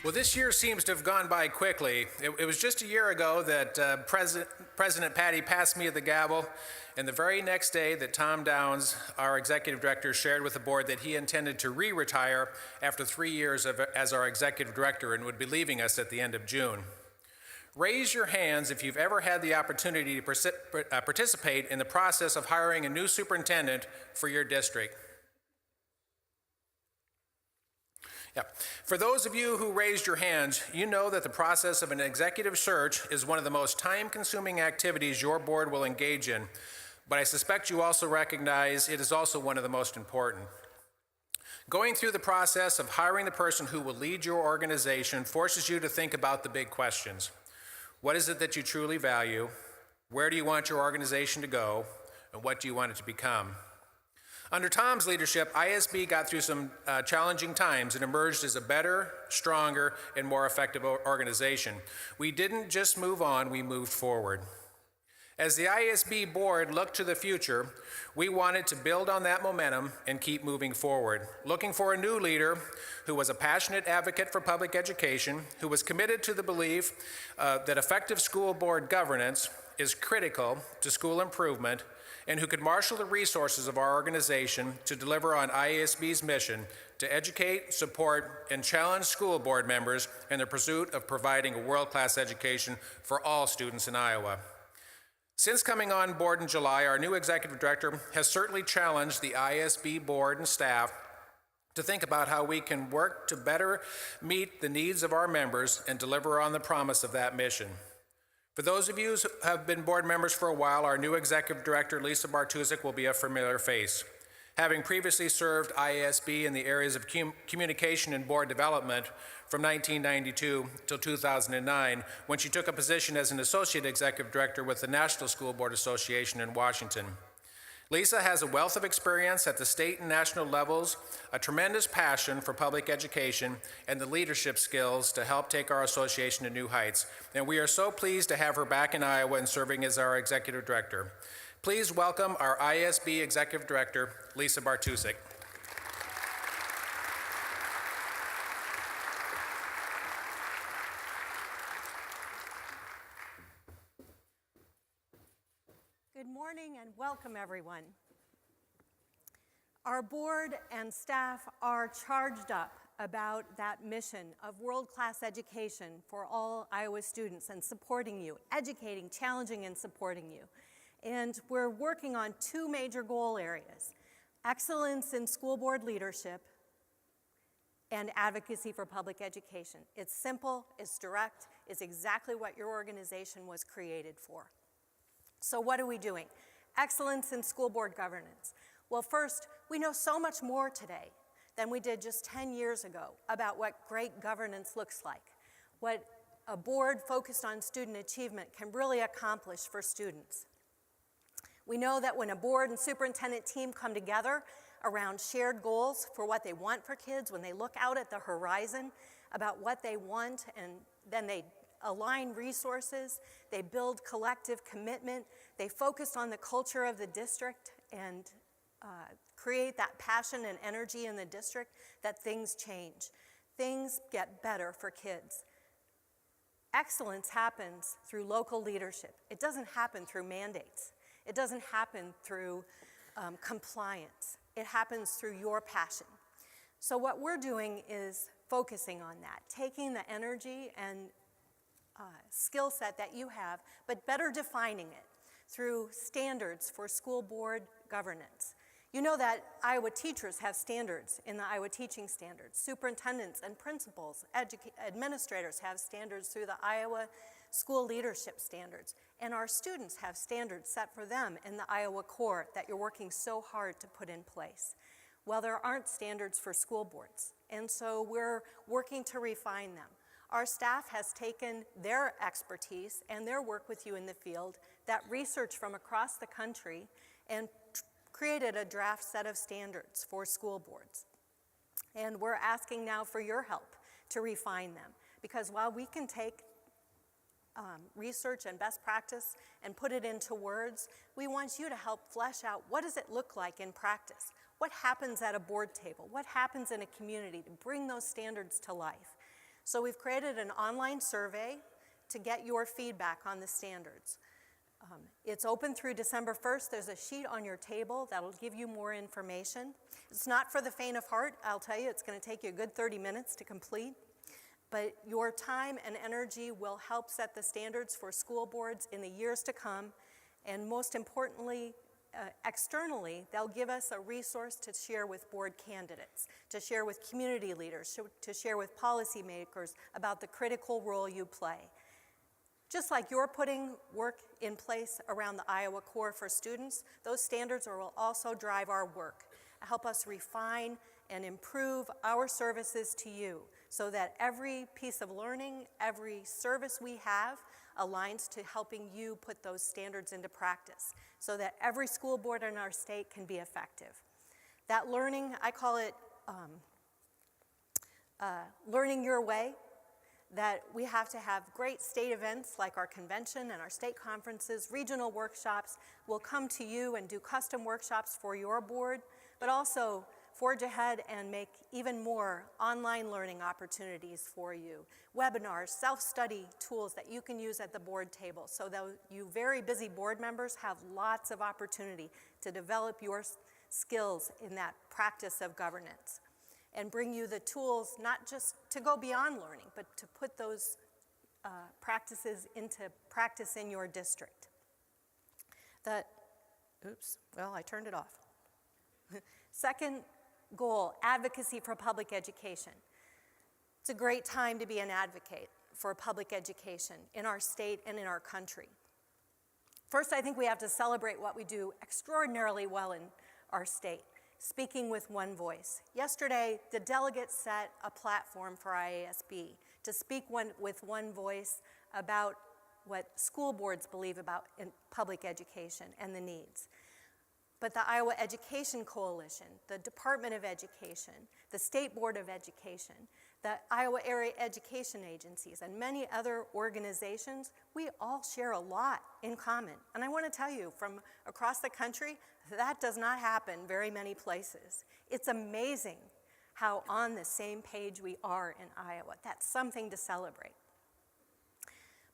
Well, this year seems to have gone by quickly. It was just a year ago that President Patty passed me the gavel, and the very next day that Tom Downs, our executive director, shared with the board that he intended to retire after 3 years as our executive director and would be leaving us at the end of June. Raise your hands if you've ever had the opportunity to participate in the process of hiring a new superintendent for your district. Yeah. For those of you who raised your hands, you know that the process of an executive search is one of the most time-consuming activities your board will engage in, but I suspect you also recognize it is also one of the most important. Going through the process of hiring the person who will lead your organization forces you to think about the big questions. What is it that you truly value? Where do you want your organization to go? And what do you want it to become? Under Tom's leadership, IASB got through some challenging times and emerged as a better, stronger, and more effective organization. We didn't just move on, we moved forward. As the IASB board looked to the future, we wanted to build on that momentum and keep moving forward, looking for a new leader who was a passionate advocate for public education, who was committed to the belief that effective school board governance is critical to school improvement, and who could marshal the resources of our organization to deliver on IASB's mission to educate, support, and challenge school board members in the pursuit of providing a world-class education for all students in Iowa. Since coming on board in July, our new executive director has certainly challenged the IASB board and staff to think about how we can work to better meet the needs of our members and deliver on the promise of that mission. For those of you who have been board members for a while, our new executive director, Lisa Bartusek, will be a familiar face. Having previously served IASB in the areas of communication and board development from 1992 till 2009, when she took a position as an associate executive director with the National School Board Association in Washington. Lisa has a wealth of experience at the state and national levels, a tremendous passion for public education, and the leadership skills to help take our association to new heights. And we are so pleased to have her back in Iowa and serving as our executive director. Please welcome our IASB executive director, Lisa Bartusek. Good morning and welcome, everyone. Our board and staff are charged up about that mission of world-class education for all Iowa students and supporting you, educating, challenging, and supporting you. And we're working on two major goal areas: excellence in school board leadership and advocacy for public education. It's simple, it's direct, it's exactly what your organization was created for. So what are we doing? Excellence in school board governance. Well, first, we know so much more today than we did just 10 years ago about what great governance looks like, what a board focused on student achievement can really accomplish for students. We know that when a board and superintendent team come together around shared goals for what they want for kids, when they look out at the horizon about what they want, and then they align resources, they build collective commitment, they focus on the culture of the district and create that passion and energy in the district, that things change. Things get better for kids. Excellence happens through local leadership. It doesn't happen through mandates. It doesn't happen through compliance. It happens through your passion. So what we're doing is focusing on that, taking the energy and skill set that you have, but better defining it through standards for school board governance. You know that Iowa teachers have standards in the Iowa Teaching Standards. Superintendents and principals, administrators have standards through the Iowa School Leadership Standards. And our students have standards set for them in the Iowa Core that you're working so hard to put in place. Well, there aren't standards for school boards, and so we're working to refine them. Our staff has taken their expertise and their work with you in the field, that research from across the country, and created a draft set of standards for school boards. And we're asking now for your help to refine them, because while we can take research and best practice and put it into words, we want you to help flesh out what does it look like in practice? What happens at a board table? What happens in a community to bring those standards to life? So we've created an online survey to get your feedback on the standards. It's open through December 1st. There's a sheet on your table that'll give you more information. It's not for the faint of heart. I'll tell you, it's going to take you a good 30 minutes to complete. But your time and energy will help set the standards for school boards in the years to come. And most importantly, externally, they'll give us a resource to share with board candidates, to share with community leaders, to share with policymakers about the critical role you play. Just like you're putting work in place around the Iowa Core for students, those standards will also drive our work, help us refine and improve our services to you so that every piece of learning, every service we have aligns to helping you put those standards into practice so that every school board in our state can be effective. That learning, I call it learning your way, that we have to have great state events like our convention and our state conferences, regional workshops. We'll come to you and do custom workshops for your board, but also forge ahead and make even more online learning opportunities for you. Webinars, self-study tools that you can use at the board table so that you very busy board members have lots of opportunity to develop your skills in that practice of governance and bring you the tools not just to go beyond learning, but to put those practices into practice in your district. I turned it off. Second goal, advocacy for public education. It's a great time to be an advocate for public education in our state and in our country. First, I think we have to celebrate what we do extraordinarily well in our state, speaking with one voice. Yesterday, the delegates set a platform for IASB to speak with one voice about what school boards believe about in public education and the needs. But the Iowa Education Coalition, the Department of Education, the State Board of Education, the Iowa Area Education Agencies, and many other organizations, we all share a lot in common. And I want to tell you, from across the country, that does not happen very many places. It's amazing how on the same page we are in Iowa. That's something to celebrate.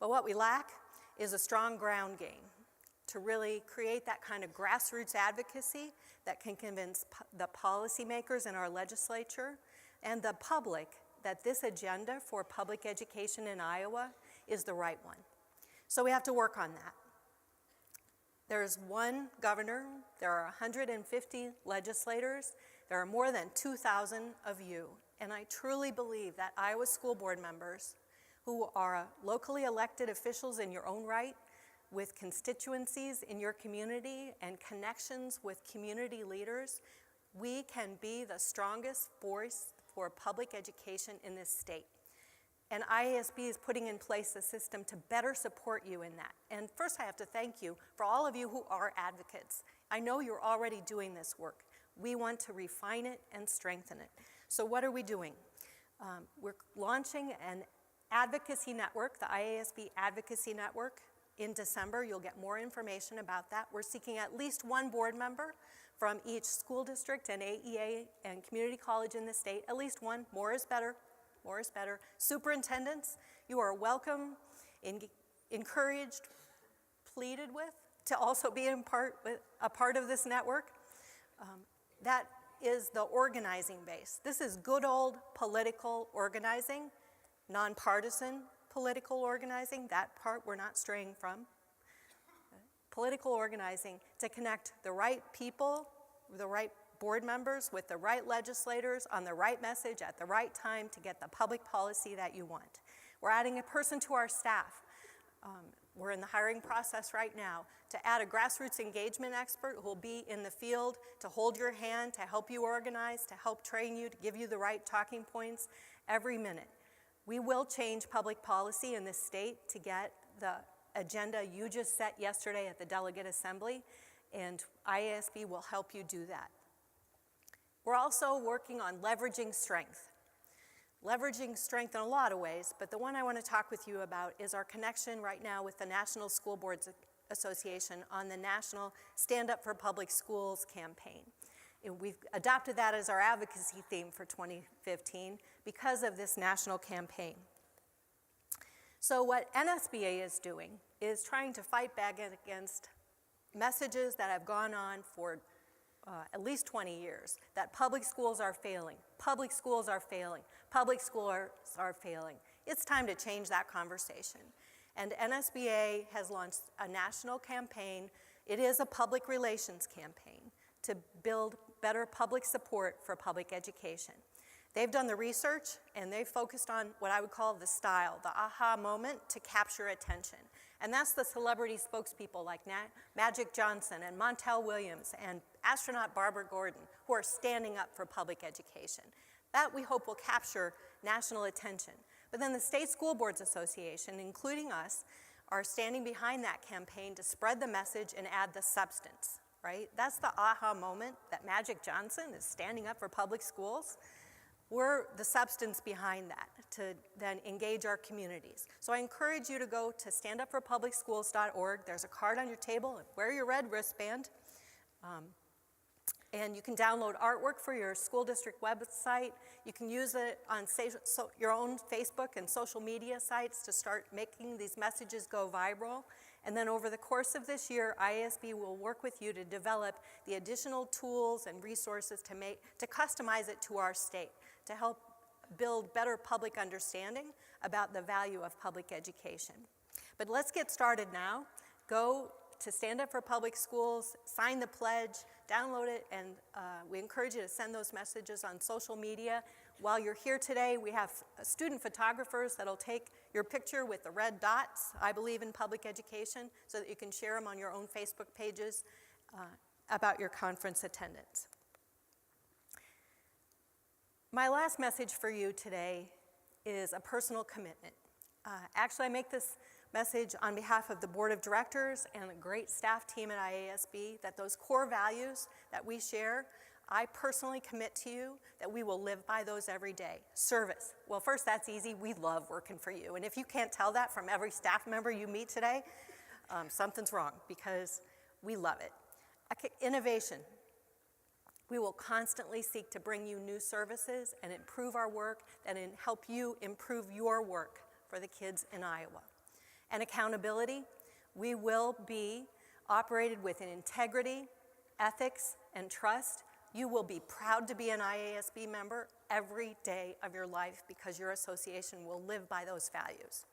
But what we lack is a strong ground game to really create that kind of grassroots advocacy that can convince the policymakers in our legislature and the public that this agenda for public education in Iowa is the right one. So we have to work on that. There's one governor, there are 150 legislators, there are more than 2,000 of you, and I truly believe that Iowa school board members who are locally elected officials in your own right, with constituencies in your community and connections with community leaders, we can be the strongest voice for public education in this state. And IASB is putting in place a system to better support you in that. And first I have to thank you for all of you who are advocates. I know you're already doing this work. We want to refine it and strengthen it. So what are we doing? We're launching an advocacy network, the IASB Advocacy Network. In December, you'll get more information about that. We're seeking at least one board member from each school district and AEA and community college in the state, at least one. More is better. More is better. Superintendents, you are welcome, encouraged, pleaded with to also be a part of this network. That is the organizing base. This is good old political organizing, nonpartisan political organizing. That part we're not straying from. Political organizing to connect the right people, the right board members with the right legislators on the right message at the right time to get the public policy that you want. We're adding a person to our staff. We're in the hiring process right now to add a grassroots engagement expert who will be in the field to hold your hand, to help you organize, to help train you, to give you the right talking points every minute. We will change public policy in this state to get the agenda you just set yesterday at the Delegate Assembly, and IASB will help you do that. We're also working on leveraging strength. Leveraging strength in a lot of ways, but the one I want to talk with you about is our connection right now with the National School Boards Association on the National Stand Up for Public Schools campaign. We've adopted that as our advocacy theme for 2015 because of this national campaign. So what NSBA is doing is trying to fight back against messages that have gone on for at least 20 years, that public schools are failing, public schools are failing, public schools are failing. It's time to change that conversation. And NSBA has launched a national campaign. It is a public relations campaign to build better public support for public education. They've done the research, and they've focused on what I would call the style, the aha moment to capture attention. And that's the celebrity spokespeople like Magic Johnson and Montel Williams and astronaut Barbara Gordon, who are standing up for public education. That, we hope, will capture national attention. But then the State School Boards Association, including us, are standing behind that campaign to spread the message and add the substance, right? That's the aha moment that Magic Johnson is standing up for public schools. We're the substance behind that to then engage our communities. So I encourage you to go to standupforpublicschools.org. There's a card on your table. Wear your red wristband. And you can download artwork for your school district website. You can use it on your own Facebook and social media sites to start making these messages go viral. And then over the course of this year, IASB will work with you to develop the additional tools and resources to customize it to our state, to help build better public understanding about the value of public education. But let's get started now. Go to Stand Up for Public Schools, sign the pledge, download it, and we encourage you to send those messages on social media. While you're here today, we have student photographers that'll take your picture with the red dots, I believe in public education, so that you can share them on your own Facebook pages about your conference attendance. My last message for you today is a personal commitment. Actually, I make this message on behalf of the board of directors and a great staff team at IASB, that those core values that we share, I personally commit to you that we will live by those every day. Service. Well, first, that's easy. We love working for you. And if you can't tell that from every staff member you meet today, something's wrong, because we love it. Innovation. We will constantly seek to bring you new services and improve our work and help you improve your work for the kids in Iowa. And accountability, we will be operated with integrity, ethics, and trust. You will be proud to be an IASB member every day of your life because your association will live by those values.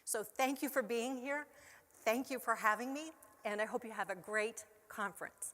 So thank you for being here. Thank you for having me, and I hope you have a great conference.